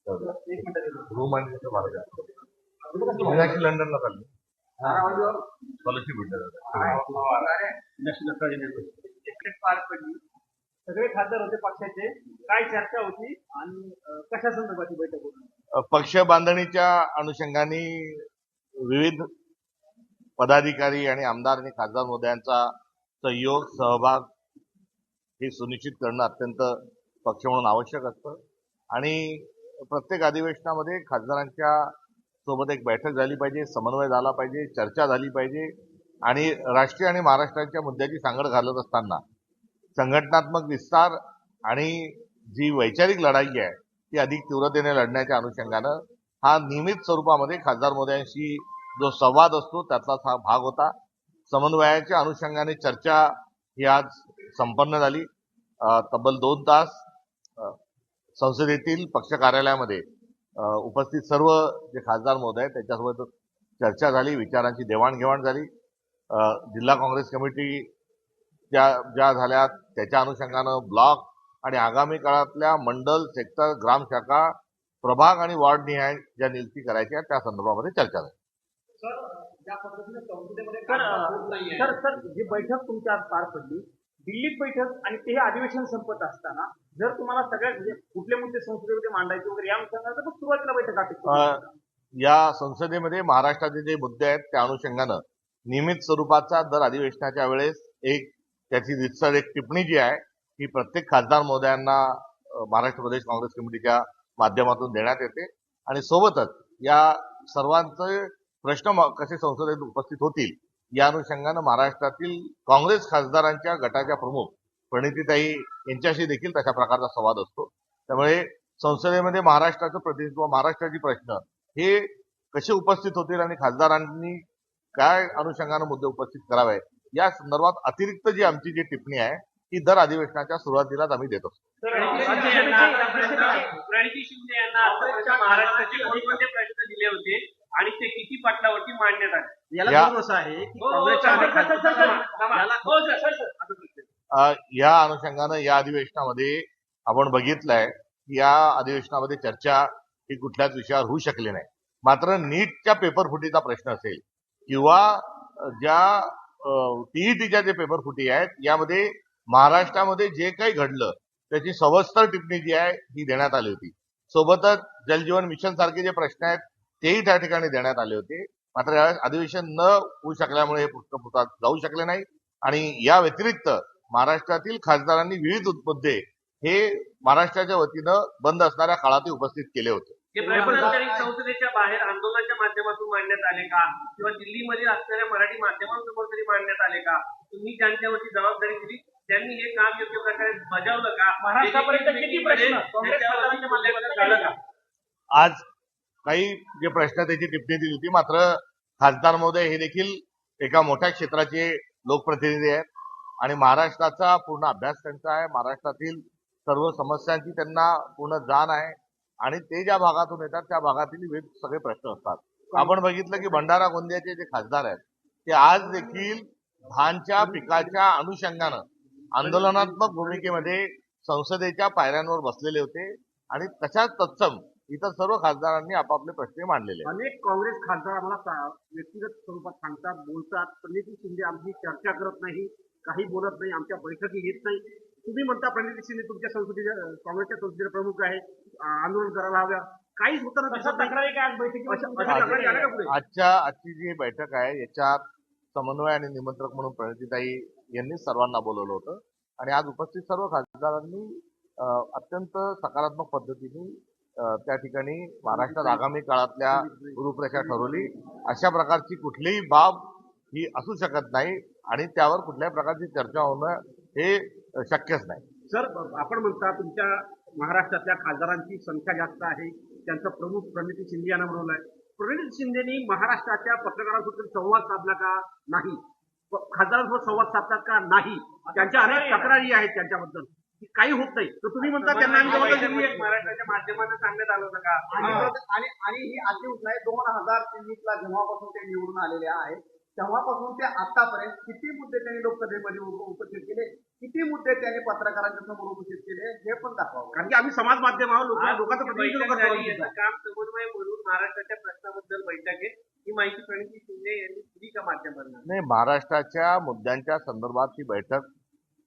एक minute room आणि त्याचा मार्ग मीनाक्षी लंडनला चालली स्कॉलरशिप पार पडली. सगळे खासदार होते पक्षाचे. काय चर्चा होती आणि कशा संदर्भात बैठक होती? पक्ष बांधणीच्या अनुषंगाने विविध पदाधिकारी आणि आमदार आणि खासदार महोदयांचा सहयोग सहभाग हे सुनिश्चित करणं अत्यंत पक्ष म्हणून आवश्यक असतं आणि प्रत्येक अधिवेशनामध्ये खासदारांच्या सोबत एक बैठक झाली पाहिजे, समन्वय झाला पाहिजे, चर्चा झाली पाहिजे आणि राष्ट्रीय आणि महाराष्ट्राच्या मुद्द्याची सांगड घालत असताना संघटनात्मक विस्तार आणि जी वैचारिक लढाई आहे ती अधिक तीव्रतेने लढण्याच्या अनुषंगानं हा नियमित स्वरूपामध्ये खासदार महोदयांशी जो संवाद असतो त्यातलाच हा भाग होता. समन्वयाच्या अनुषंगाने चर्चा ही आज संपन्न झाली. तब्बल 2 तास संसदेतील पक्ष कार्यालयामध्ये उपस्थित सर्व जे खासदार महोदय आहेत त्याच्यासोबत चर्चा झाली, विचारांची देवाणघेवाण झाली. जिल्हा काँग्रेस कमिटी ज्या झाल्या त्याच्या अनुषंगानं ब्लॉक आणि आगामी काळातल्या मंडल, सेक्टर, ग्राम शाखा, प्रभाग आणि वार्ड निहाय ज्या नियुक्ती करायच्या त्या संदर्भामध्ये चर्चा झाली. सर, ज्या पद्धतीने संसदेमध्ये जी बैठक तुमच्या पार पडली, दिल्लीत बैठक आणि ते अधिवेशन संपत असताना जर तुम्हाला सगळ्यात म्हणजे कुठले मुद्दे संसदेमध्ये मांडायचे वगैरे या अनुषंगानं सुरुवातीला बैठक अपेक्षित या संसदेमध्ये महाराष्ट्राचे जे मुद्दे आहेत त्या अनुषंगानं नियमित स्वरूपाचा दर अधिवेशनाच्या वेळेस एक त्याची रितसर एक टिप्पणी जी आहे ही प्रत्येक खासदार महोदयांना महाराष्ट्र प्रदेश काँग्रेस कमिटीच्या माध्यमातून देण्यात येते आणि सोबतच या सर्वांचे प्रश्न कसे संसदेत उपस्थित होतील या अनुषंगानं महाराष्ट्रातील काँग्रेस खासदारांच्या गटाच्या प्रमुख प्रणितीताई यांच्याशी देखील तशा प्रकारचा संवाद असतो. त्यामुळे संसदेमध्ये महाराष्ट्राचं प्रतिनिधित्व, महाराष्ट्राचे प्रश्न हे कसे उपस्थित होतील आणि खासदारांनी काय अनुषंगानं मुद्दे उपस्थित करावे या संदर्भात अतिरिक्त जी आमची जी टिप्पणी आहे ती दर अधिवेशनाच्या सुरुवातीलाच आम्ही देत असतो. प्रणिती शिंदे यांना महाराष्ट्राचे कोणकोणते प्रश्न दिले होते आणि ते किती पटलावरती मांडण्यात आले? याला 2 वर्ष आहे या अनुषंगानं या अधिवेशनामध्ये आपण बघितलंय की या अधिवेशनामध्ये चर्चा ही कुठल्याच विषयावर होऊ शकली नाही. मात्र नीटच्या पेपर फुटीचा प्रश्न असेल किंवा ज्या टीईटीच्या जे पेपर फुटी आहेत यामध्ये महाराष्ट्रामध्ये जे काही घडलं त्याची सविस्तर टिप्पणी जी आहे ही देण्यात आली होती. सोबतच जलजीवन मिशन सारखे जे प्रश्न आहेत तेही त्या ठिकाणी देण्यात आले होते. मात्र यावेळेस अधिवेशन न होऊ शकल्यामुळे हे पुस्तक जाऊ शकले नाही आणि या व्यतिरिक्त महाराष्ट्रातील खासदारांनी विविध मुद्दे हे महाराष्ट्राच्या वतीनं बंद असणाऱ्या काळातही उपस्थित केले होते. संसदेच्या बाहेर आंदोलनाच्या माध्यमातून मांडण्यात आले का किंवा दिल्लीमध्ये असणाऱ्या मराठी माध्यमांसमोर तरी मांडण्यात आले का? तुम्ही ज्यांच्यावरती जबाबदारी दिली त्यांनी हे काम योग्य प्रकारे बजावलं का? महाराष्ट्रापर्यंत किती प्रश्न झालं का? आज काही जे प्रश्न त्याची टिप्पणी दिली होती. मात्र खासदार महोदय हे देखील एका मोठ्या क्षेत्राचे लोकप्रतिनिधी आहेत आणि महाराष्ट्राचा पूर्ण अभ्यास त्यांचा आहे. महाराष्ट्रातील सर्व समस्यांची त्यांना पूर्ण जाण आहे आणि ते ज्या भागातून येतात त्या भागातील विविध सगळे प्रश्न असतात. आपण बघितलं की भंडारा गोंदियाचे जे खासदार आहेत ते आज देखील धानच्या पिकाच्या अनुषंगानं आंदोलनात्मक भूमिकेमध्ये संसदेच्या पायऱ्यांवर बसलेले होते आणि तशाच तत्सम इतर सर्व खासदारांनी आपापले प्रश्न मांडलेले. अनेक काँग्रेस खासदार आम्हाला व्यक्तिगत स्वरूपात सांगतात, बोलतात, प्रणिती शिंदे आमची चर्चा करत नाही, काही बोलत नाही, आमच्या बैठकी घेत नाही. तुम्ही म्हणता प्रणिती शिंदे तुमच्या संसदेच्या काँग्रेसच्या संसदेचे प्रमुख आहे, आंदोलन करायला हव्या, काहीच होताना तक्रारी काय आज बैठकी? आजची जी बैठक आहे याच्यात समन्वय आणि निमंत्रक म्हणून प्रणितीताई यांनी सर्वांना बोलवलं होतं आणि आज उपस्थित सर्व खासदारांनी अत्यंत सकारात्मक पद्धतीने त्या ठिकाणी महाराष्ट्रात आगामी काळातल्या रूपरेषा ठरवली. अशा प्रकारची कुठलीही बाब ही असू शकत नाही आणि त्यावर कुठल्याही प्रकारची चर्चा होणं हे शक्यच नाही. सर, आपण म्हणता तुमच्या महाराष्ट्रातल्या खासदारांची संख्या जास्त आहे, त्यांचा प्रमुख प्रणिती शिंदे यांना बनवलं आहे. प्रणिती शिंदेनी महाराष्ट्राच्या पत्रकारांसोबत संवाद साधला का नाही? खासदारांसोबत संवाद साधतात का नाही? त्यांच्या अनेक तक्रारी आहेत त्यांच्याबद्दल काही होत नाही. तर तुम्ही म्हणता त्यांना महाराष्ट्राच्या माध्यमातून सांगण्यात आलं होतं का? आणि ही अशी नाही 2023 जेव्हापासून ते निवडून आलेले आहेत तेव्हापासून ते आतापर्यंत किती मुद्दे त्यांनी लोकसभेमध्ये उपस्थित केले, किती मुद्दे त्यांनी पत्रकारांच्या समोर उपस्थित केले हे पण दाखवावं. कारण की आम्ही समाज माध्यम आहोत, लोकांचं बैठक प्रतिनिधित्व झाली, करतो. याचं काम समन्वय म्हणून महाराष्ट्राच्या प्रश्नाबद्दल बैठक आहे. ही माहिती प्रणिती शिंदे यांनी दिली का माध्यमांना? नाही, महाराष्ट्राच्या मुद्द्यांच्या संदर्भात ही बैठक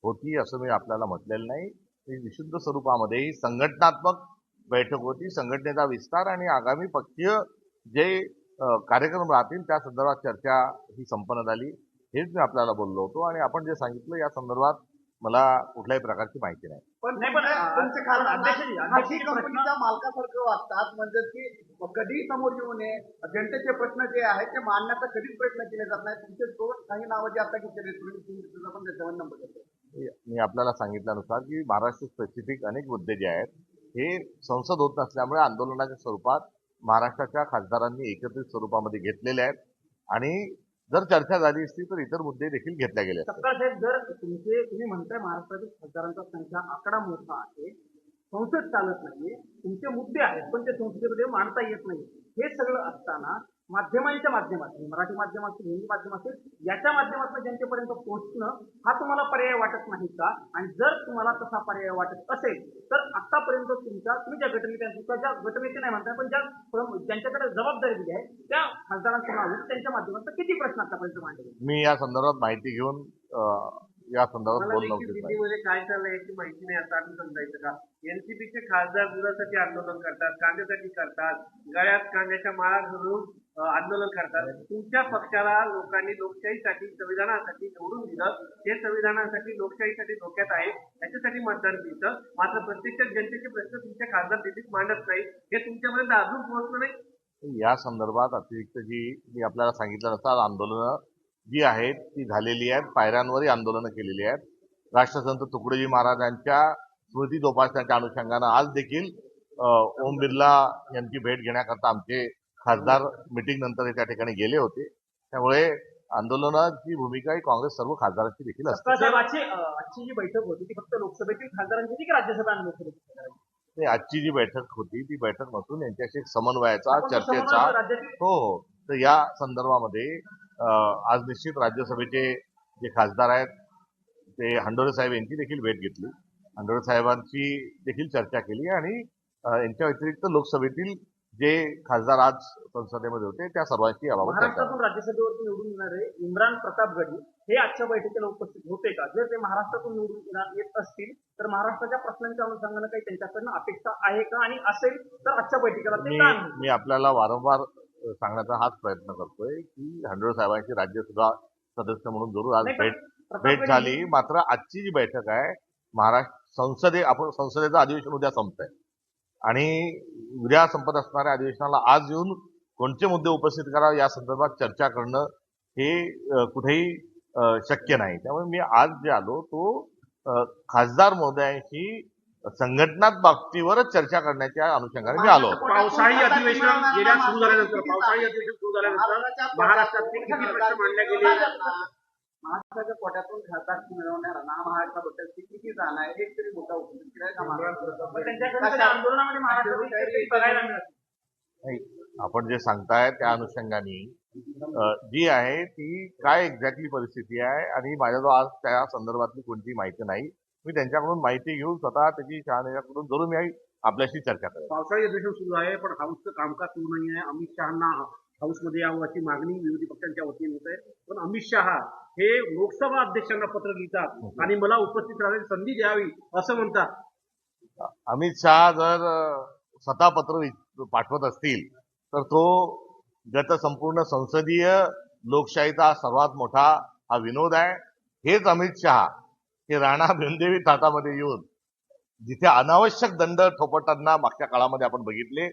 होती असं मी आपल्याला म्हटलेलं नाही. ही विशुद्ध स्वरूपामध्ये ही संघटनात्मक बैठक होती. संघटनेचा विस्तार आणि आगामी पक्षीय जे कार्यक्रम राहतील त्या संदर्भात चर्चा ही संपन्न झाली. हेच मी आपल्याला बोललो होतो आणि आपण जे सांगितलं या संदर्भात मला कुठल्याही प्रकारची माहिती नाही. पण नाही, पण तुमचे खासदार अध्यक्षजी, खाजगी अध्यक्षजी कंपनीच्या मालकासारखं वागतात, म्हणजे की कधीही समोर येऊ नये, जनतेचे प्रश्न जे आहेत ते मांडण्याचा कधीच प्रयत्न केले जात नाही. तुमचे दोन काही नावं जे आता घेतलेले पण त्याच्यावर नंबर देतो. मी आपल्याला सांगितल्यानुसार की महाराष्ट्र स्पेसिफिक अनेक मुद्दे जे आहेत हे संसद होत नसल्यामुळे आंदोलनाच्या स्वरूपात महाराष्ट्राच्या खासदारांनी एकत्रित स्वरूपामध्ये घेतलेले आहेत आणि जर चर्चा झाली असती तर इतर मुद्दे देखील घेतले गेले असते. सत्तार साहेब, जर तुम्ही म्हणताय महाराष्ट्रातील खासदारांचा संख्या आकडा मोठा आहे, संसद चालत नाहीये, तुमचे मुद्दे आहेत पण ते संसदेमध्ये मांडता येत नाही, हे सगळं असताना माध्यमांच्या माध्यमातून, मराठी माध्यम असेल, हिंदी माध्यम असेल, याच्या माध्यमातून जनतेपर्यंत पोहोचणं हा तुम्हाला पर्याय वाटत नाही का? आणि जर तुम्हाला तसा पर्याय वाटत असेल तर आतापर्यंत तुम्ही ज्या घटनेच्या ज्या घटनेचे नाही म्हणताय पण ज्यांच्याकडे जबाबदारी दिली आहे त्या खासदारांसमोर त्यांच्या माध्यमातून किती प्रश्न आतापर्यंत मांडले? मी या संदर्भात माहिती घेऊन या संदर्भात मला बोलणं देखील उचित नाही. दिल्लीमध्ये काय चाललंय याची माहिती नाही असं आम्ही समजायचं का? एनसीपीचे खासदार दुधासाठी आंदोलन करतात, कांद्यासाठी करतात, गळ्यात कांद्याच्या माळा घालून आंदोलन करतात. तुमच्या पक्षाला लोकांनी लोकशाहीसाठी, संविधानासाठी निवडून दिलं. ते संविधानासाठी, लोकशाहीसाठी धोक्यात आहे, याच्यासाठी मतदान मिळतं. मात्र प्रत्यक्षात जनतेचे प्रश्न तुमच्या खासदार दिल्लीत मांडत नाही, हे तुमच्यापर्यंत अजून पोहोचलं नाही. या संदर्भात अतिरिक्त जी मी आपल्याला सांगितल्यानुसार आंदोलनं जी आहेत ती झालेली आहेत, पायऱ्यांवरही आंदोलनं केलेली आहेत. राष्ट्रसंत तुकडोजी महाराजांच्या स्मृती जोपासण्याच्या अनुषंगानं आज देखील ओम बिर्ला यांची भेट घेण्याकरता आमचे खासदार मिटिंग नंतर त्या ठिकाणी गेले होते. त्यामुळे आंदोलनाची भूमिका ही काँग्रेस सर्व खासदारांची देखील असते. सत्तार साहेब, आजची जी बैठक होती ती फक्त लोकसभेतील खासदारांची की राज्यसभा आणि लोकसभेची? आजची जी बैठक होती ती बैठक नसून यांच्याशी एक समन्वयाचा, चर्चेचा राज्यातील हो तर या संदर्भामध्ये आज निश्चित राज्यसभेचे जे खासदार आहेत ते हंडोरे साहेब यांची देखील भेट घेतली. हंडोरे साहेबांची देखील चर्चा केली आणि यांच्या व्यतिरिक्त लोकसभेतील जे खासदार आज संसदेमध्ये होते त्या सर्वांशी याबाबत चर्चा महाराष्ट्रातून राज्यसभेवरती निवडून येणारे इम्रान प्रतापगडी हे आजच्या बैठकीला उपस्थित होते का? जर ते महाराष्ट्रातून निवडून येत असतील तर महाराष्ट्राच्या प्रश्नांच्या अनुषंगाने काही त्यांच्याकडनं अपेक्षा आहे का? आणि असेल तर आजच्या बैठकीला ते का नाही? मी आपल्याला वारंवार सांगण्याचा हाच प्रयत्न करतोय की हंडोरे साहेबांची राज्यसभा सदस्य म्हणून जरूर आज भेट झाली. मात्र आजची जी बैठक आहे महाराष्ट्र संसदेचं अधिवेशन उद्या संपतंय आणि उद्या संपत असणाऱ्या अधिवेशनाला आज येऊन कोणते मुद्दे उपस्थित करावे या संदर्भात चर्चा करणं हे कुठेही शक्य नाही. त्यामुळे मी आज जे आलो तो खासदार महोदयांशी संघटनात्मक बाबतीवरच चर्चा करण्याच्या अनुषंगाने मी आलो. पावसाळी अधिवेशन सुरू झाल्यानंतर महाराष्ट्रातले किती प्रश्न मांडले गेले? महाराष्ट्राच्या कोट्यातून खासदार मिळवणारा महाराष्ट्राबद्दलची किती जाण आहे एक तरी मुद्दा उपस्थित केलाय का महाराष्ट्रात? आंदोलनामध्ये महाराष्ट्रात बघायला मिळत नाही, आपण जे सांगताय त्या अनुषंगाने जी आहे ती काय एक्झॅक्टली परिस्थिती आहे आणि माझ्याजवळ आज त्या संदर्भातली कोणती माहिती नाही. मी त्यांच्याकडून माहिती घेऊन स्वतः त्याची शहानिशा जरूर मी आपल्याशी चर्चा करेन. पावसाळी अधिवेशन सुरू आहे पण हाऊसचं कामकाज सुरू नाही आहे. अमित शहाना हाऊसमध्ये यावं अशी मागणी विरोधी पक्षांच्या वतीने होत आहे. पण अमित शहा हे लोकसभा अध्यक्षांना पत्र लिहितात आणि मला उपस्थित राहण्याची संधी द्यावी असं म्हणतात. अमित शहा जर स्वतः पत्र पाठवत असतील तर तो गत संपूर्ण संसदीय लोकशाहीचा सर्वात मोठा हा विनोद आहे. हेच अमित शहा हे राणा भिमदेवी थाटामध्ये येऊन जिथे अनावश्यक दंड थोपटताना मागच्या काळामध्ये आपण बघितले,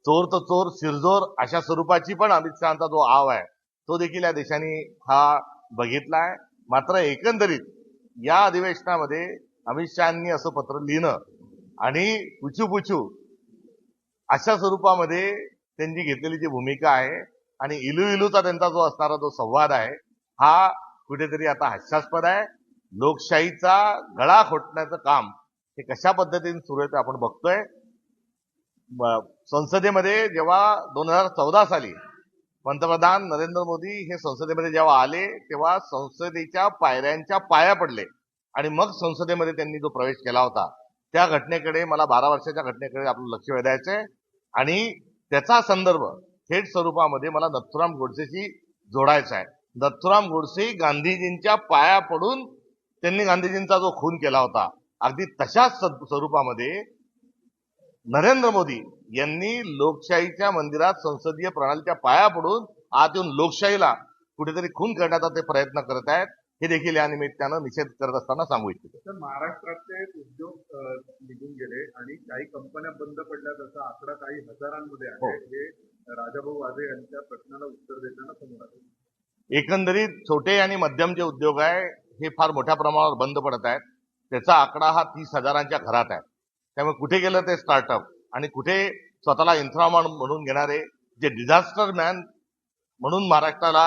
चोर तर चोर सिरजोर अशा स्वरूपाची पण अमित शहाचा जो आव आहे तो देखील या देशाने हा बघितलाय. मात्र एकंदरीत या अधिवेशनामध्ये अमित शहानी असं पत्र लिहिणं आणि पुछू अशा स्वरूपामध्ये त्यांनी घेतलेली जी भूमिका आहे आणि इलूचा त्यांचा जो असणारा जो संवाद आहे हा कुठेतरी आता हास्यास्पद आहे. लोकशाहीचा गळा घोटण्याचं काम हे कशा पद्धतीने सुरू आहे ते आपण बघतोय. संसदेमध्ये जेव्हा 2014 साली पंतप्रधान नरेंद्र मोदी हे संसदेमध्ये जेव्हा आले तेव्हा संसदेच्या पायऱ्यांच्या पाया पडले आणि मग संसदेमध्ये त्यांनी जो प्रवेश केला होता त्या घटनेकडे मला 12 वर्षाच्या घटनेकडे आपलं लक्ष वेधायचंय आणि त्याचा संदर्भ थेट स्वरूपामध्ये मला नथुराम गोडसेशी जोडायचा आहे. नथुराम गोडसे गांधीजींच्या पाया पडून त्यांनी गांधीजींचा जो खून केला होता अगदी तशाच स्वरूपामध्ये नरेंद्र मोदी यांनी लोकशाहीच्या मंदिरात संसदीय प्रणालीच्या पाया पडून आत येऊन लोकशाहीला कुठेतरी खून करण्याचा ते प्रयत्न करत आहेत. हे देखील या निमित्तानं निषेध करत असताना सांगू इच्छितो. तर महाराष्ट्रातले उद्योग निघून गेले आणि काही कंपन्या बंद पडल्या, त्याचा आकडा काही हजारांमध्ये आहे. हे राजाभाऊ वाजे यांच्या प्रश्नाला उत्तर देताना समोर आले. एकंदरीत छोटे आणि मध्यम जे उद्योग आहे हे फार मोठ्या प्रमाणावर बंद पडत आहेत. त्याचा आकडा हा 30,000च्या घरात आहे. त्यामुळे कुठे गेलं ते स्टार्टअप आणि कुठे स्वतःला इन्फ्रामॅन म्हणून घेणारे जे डिझास्टर मॅन म्हणून महाराष्ट्राला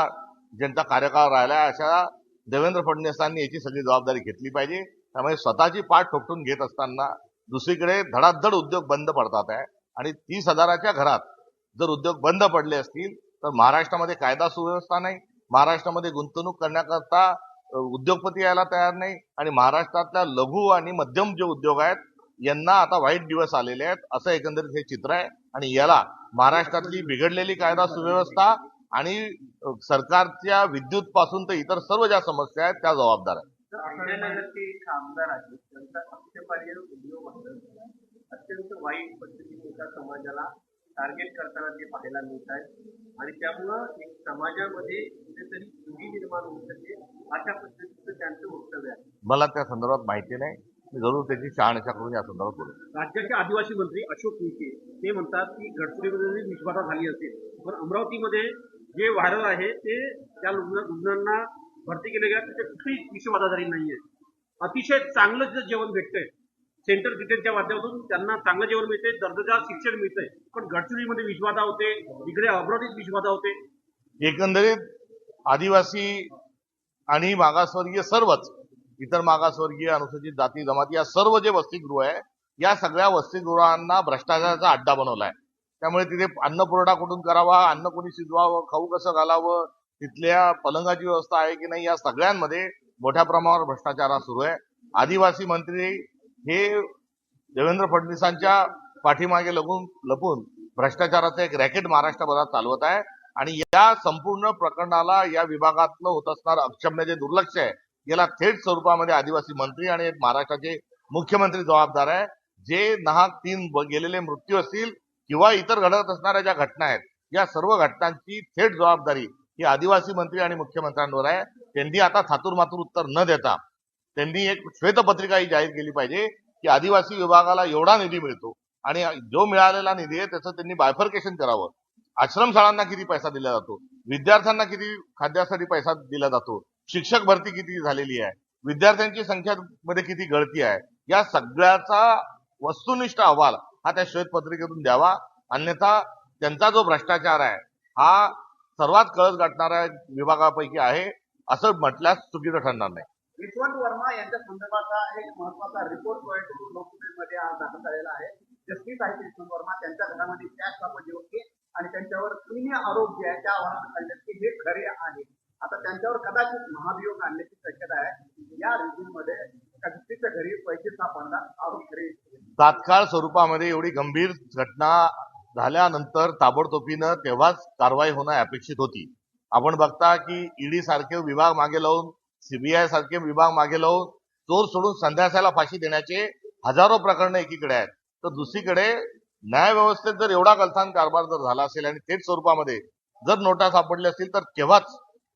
ज्यांचा कार्यकाळ राहिला अशा देवेंद्र फडणवीसांनी याची सगळी जबाबदारी घेतली पाहिजे. त्यामुळे स्वतःची पाठ ठोकून घेत असताना दुसरीकडे धडाधड उद्योग बंद पडतात आहे आणि 30,000च्या घरात जर उद्योग बंद पडले असतील तर महाराष्ट्रामध्ये कायदा सुव्यवस्था नाही, महाराष्ट्रामध्ये गुंतवणूक करण्याकरता उद्योगपती यायला तयार नाही आणि महाराष्ट्रातल्या लघु आणि मध्यम जे उद्योग आहेत यांना आता वाईट दिवस आलेले आहेत असं एकंदरीत हे चित्र आहे. आणि याला महाराष्ट्रातली बिघडलेली कायदा सुव्यवस्था आणि सरकारच्या विद्युत पासून तर इतर सर्व ज्या समस्या आहेत त्या जबाबदार आहेत. संजयनगरचे एक आमदार आहेत, त्यांचा आक्षेपार्ह उद्योग अत्यंत वाईट पद्धतीने एका समाजाला टार्गेट करताना ते पाहायला मिळत आहेत आणि त्यामुळं एक समाजामध्ये कुठेतरी चुकी निर्माण होऊ शकते अशा पद्धतीचं त्यांचं वक्तव्य आहे. मला त्या संदर्भात माहिती नाही, मी जरूर त्याची शहानिशा करून या संदर्भात बोलू. राज्याचे आदिवासी मंत्री अशोक उईके ते म्हणतात की गडचिरोलीमध्ये विषबाधा झाली असेल, पण अमरावतीमध्ये जे व्हायरल आहे ते त्या रुग्णांना भरती केले गेल्या तिथे कुठलीही विषबाधा झाली नाहीये. अतिशय चांगलं जे जेवण भेटतंय सेंटर किचनच्या माध्यमातून त्यांना चांगलं जेवण मिळते, दर्जादार शिक्षण मिळतंय, पण गडचिरोलीमध्ये विषबाधा होते, इकडे अमरावतीत विषबाधा होते. एकंदरीत आदिवासी आणि मागासवर्गीय सर्वच इतर मागासवर्गीय अनुसूचित जाती जमाती या सर्व जे वसतिगृह आहे या सगळ्या वसतिगृहांना भ्रष्टाचाराचा अड्डा बनवलाय. त्यामुळे तिथे अन्न पुरवठा कुठून करावा, अन्न कोणी शिजवावं, खाऊ कसं घालावं, तिथल्या पलंगाची व्यवस्था आहे की नाही या सगळ्यांमध्ये मोठ्या प्रमाणावर भ्रष्टाचार सुरू आहे. आदिवासी मंत्री हे देवेंद्र फडणवीसांच्या पाठीमागे लपून भ्रष्टाचाराचं एक रॅकेट महाराष्ट्रभरात चालवत आहे आणि या संपूर्ण प्रकरणाला या विभागातलं होत असणारं अक्षम्य जे दुर्लक्ष आहे याला थेट स्वरूपामध्ये आदिवासी मंत्री आणि महाराष्ट्राचे मुख्यमंत्री जबाबदार आहे. जे नाहक 3 गेलेले मृत्यू असतील किंवा इतर घडत असणाऱ्या ज्या घटना आहेत या सर्व घटनांची थेट जबाबदारी ही आदिवासी मंत्री आणि मुख्यमंत्र्यांवर आहे. त्यांनी आता थातूरमातूर उत्तर न देता त्यांनी एक श्वेतपत्रिका ही जाहीर केली पाहिजे की आदिवासी विभागाला एवढा निधी मिळतो आणि जो मिळालेला निधी आहे त्याचं त्यांनी बायफर्केशन करावं. आश्रमशाळांना किती पैसा दिला जातो, विद्यार्थ्यांना किती खाद्यासाठी पैसा दिला जातो, शिक्षक भरती किती झालेली आहे, विद्यार्थ्यांची संख्येमध्ये किती गळती आहे, या सगळ्याचा वस्तुनिष्ठ अहवाल हा त्या श्वेतपत्रिकेतून द्यावा. अन्यथा त्यांचा जो भ्रष्टाचार आहे हा सर्वात कळस गाठणाऱ्या विभागापैकी आहे असं म्हटल्यास चुकीचं ठरणार नाही. यशवंत वर्मा यांच्या संदर्भाचा एक महत्वाचा रिपोर्ट लोकसभेमध्ये आज दाखल झालेला आहे. जस्टिस आहेत यशवंत वर्मा, त्यांच्या घरामध्ये कॅश सापडली होती आणि त्यांच्यावर 3 आरोप जे आहे त्या आव्हानात काढले की हे खरे आहे. आता त्यांच्यावर कदाचित महाभियोग आणण्याची शक्यता आहे. या रिझ्यूम मध्ये एका व्यक्तीच्या घरी पैसे सापडणार, आरोप खरे. तात्काळ स्वरूपामध्ये एवढी गंभीर घटना झाल्यानंतर ताबडतोबीनं तेव्हाच कारवाई होणं अपेक्षित होती. आपण बघता की ईडी सारखे विभाग मागे लावून, सीबीआय सारखे विभाग मागे लावून चोर सोडून संध्यासाला फाशी देण्याचे हजारो प्रकरणं एकीकडे आहेत, तर दुसरीकडे न्यायव्यवस्थेत जर एवढा गलथान कारभार जर झाला असेल आणि थेट स्वरूपामध्ये जर नोटा सापडल्या असतील तर केव्हाच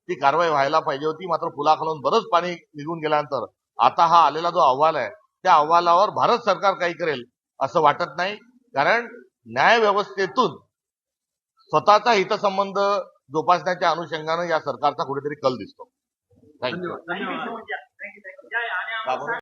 ती कारवाई व्हायला पाहिजे होती. मात्र पुलाखालून बरंच पाणी निघून गेल्यानंतर आता हा आलेला जो अहवाल आहे त्या अहवालावर भारत सरकार काही करेल असं वाटत नाही. कारण न्यायव्यवस्थेतून स्वतःचा हितसंबंध जोपासण्याच्या अनुषंगानं या सरकारचा कुठेतरी कल दिसतो. थँक्यू. धन्यवाद.